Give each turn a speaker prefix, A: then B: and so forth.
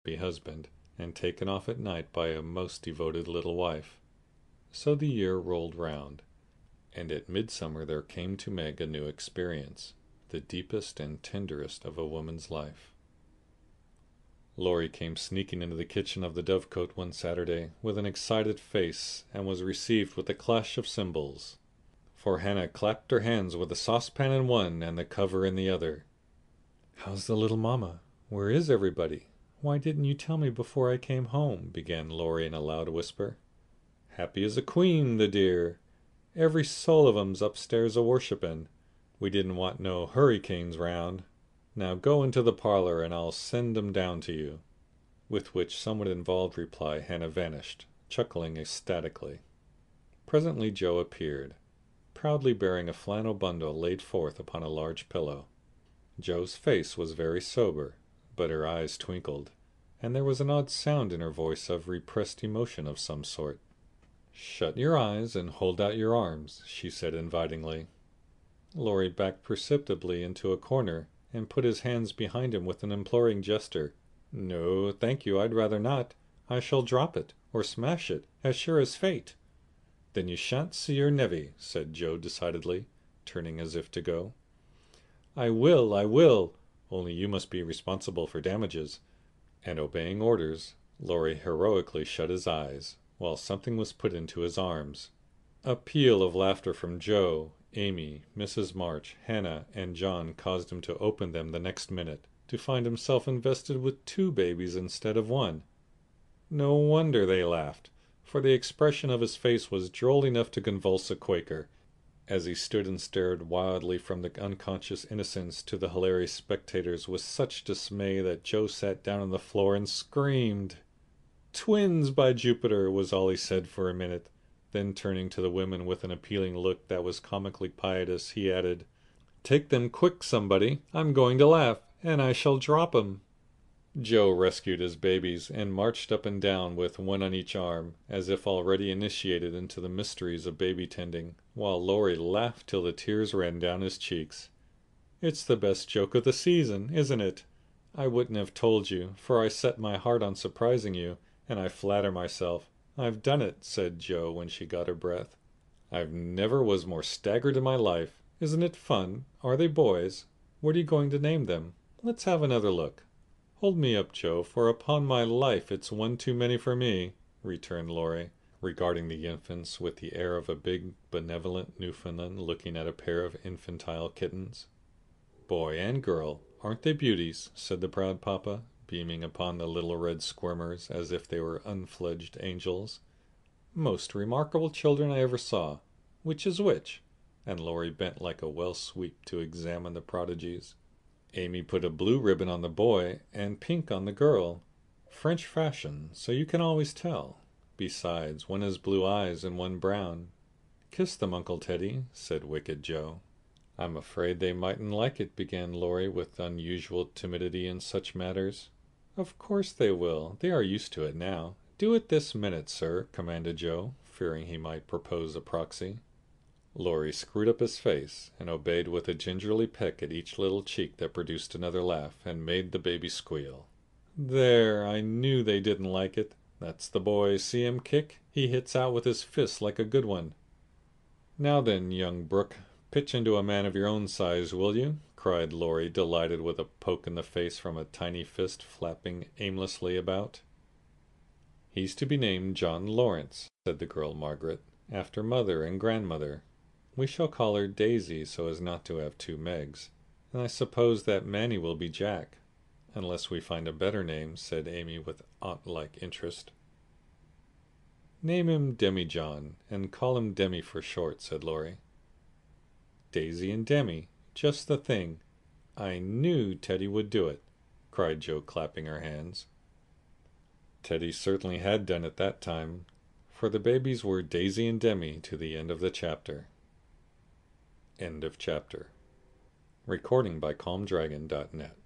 A: be husband, and taken off at night by a most devoted little wife. So the year rolled round, and at midsummer there came to Meg a new experience, the deepest and tenderest of a woman's life. Laurie came sneaking into the kitchen of the Dovecote one Saturday with an excited face, and was received with a clash of cymbals, for Hannah clapped her hands with the saucepan in one and the cover in the other. "How's the little mamma? Where is everybody? Why didn't you tell me before I came home?" began Laurie in a loud whisper. "Happy as a queen, the dear. Every soul of 'em's upstairs a-worshipping. We didn't want no hurricanes round. Now go into the parlor and I'll send 'em down to you." With which somewhat involved reply Hannah vanished, chuckling ecstatically. Presently Joe appeared, proudly bearing a flannel bundle laid forth upon a large pillow. Joe's face was very sober, but her eyes twinkled, and there was an odd sound in her voice of repressed emotion of some sort. "Shut your eyes and hold out your arms," she said invitingly. Laurie backed perceptibly into a corner, and put his hands behind him with an imploring gesture. "No, thank you, I'd rather not. I shall drop it, or smash it, as sure as fate." "Then you shan't see your nevvy," said Joe decidedly, turning as if to go. I will, only you must be responsible for damages." And obeying orders, Laurie heroically shut his eyes, while something was put into his arms. A peal of laughter from Joe, Amy, Mrs. March, Hannah, and John caused him to open them the next minute, to find himself invested with 2 babies instead of 1. No wonder they laughed, for the expression of his face was droll enough to convulse a Quaker, as he stood and stared wildly from the unconscious innocents to the hilarious spectators with such dismay that Joe sat down on the floor and screamed. "Twins, by Jupiter!" was all he said for a minute. Then turning to the women with an appealing look that was comically piteous, he added, "Take them quick, somebody. I'm going to laugh, and I shall drop 'em." Joe rescued his babies, and marched up and down with one on each arm, as if already initiated into the mysteries of baby tending, while Laurie laughed till the tears ran down his cheeks. "It's the best joke of the season, isn't it? I wouldn't have told you, for I set my heart on surprising you, and I flatter myself I've done it," said Joe when she got her breath. "I've never was more staggered in my life. Isn't it fun? Are they boys? What are you going to name them? Let's have another look." "Hold me up, Joe, for upon my life it's one too many for me," returned Laurie, regarding the infants with the air of a big benevolent Newfoundland looking at a pair of infantile kittens. "Boy and girl, aren't they beauties?" said the proud papa, beaming upon the little red squirmers as if they were unfledged angels. "Most remarkable children I ever saw. Which is which?" And Laurie bent like a well sweep to examine the prodigies. Amy put a blue ribbon on the boy and pink on the girl. French fashion, so you can always tell. Besides, one has blue eyes and one brown. "Kiss them, Uncle Teddy," said wicked Joe. "I'm afraid they mightn't like it," began Laurie with unusual timidity in such matters. "Of course they will. They are used to it now. Do it this minute, sir," commanded Joe, fearing he might propose a proxy. Laurie screwed up his face, and obeyed with a gingerly peck at each little cheek that produced another laugh, and made the baby squeal. "There, I knew they didn't like it. That's the boy. See him kick? He hits out with his fist like a good one." "Now then, young Brooke, pitch into a man of your own size, will you?" cried Laurie, delighted with a poke in the face from a tiny fist flapping aimlessly about. "He's to be named John Lawrence," said the girl Margaret, "after mother and grandmother. We shall call her Daisy so as not to have 2 Megs, and I suppose that Manny will be Jack, unless we find a better name," said Amy with aunt-like interest. "Name him Demi-John, and call him Demi for short," said Laurie. "Daisy and Demi, just the thing. I knew Teddy would do it," cried Joe, clapping her hands. Teddy certainly had done it that time, for the babies were Daisy and Demi to the end of the chapter. End of chapter. Recording by CalmDragon.net.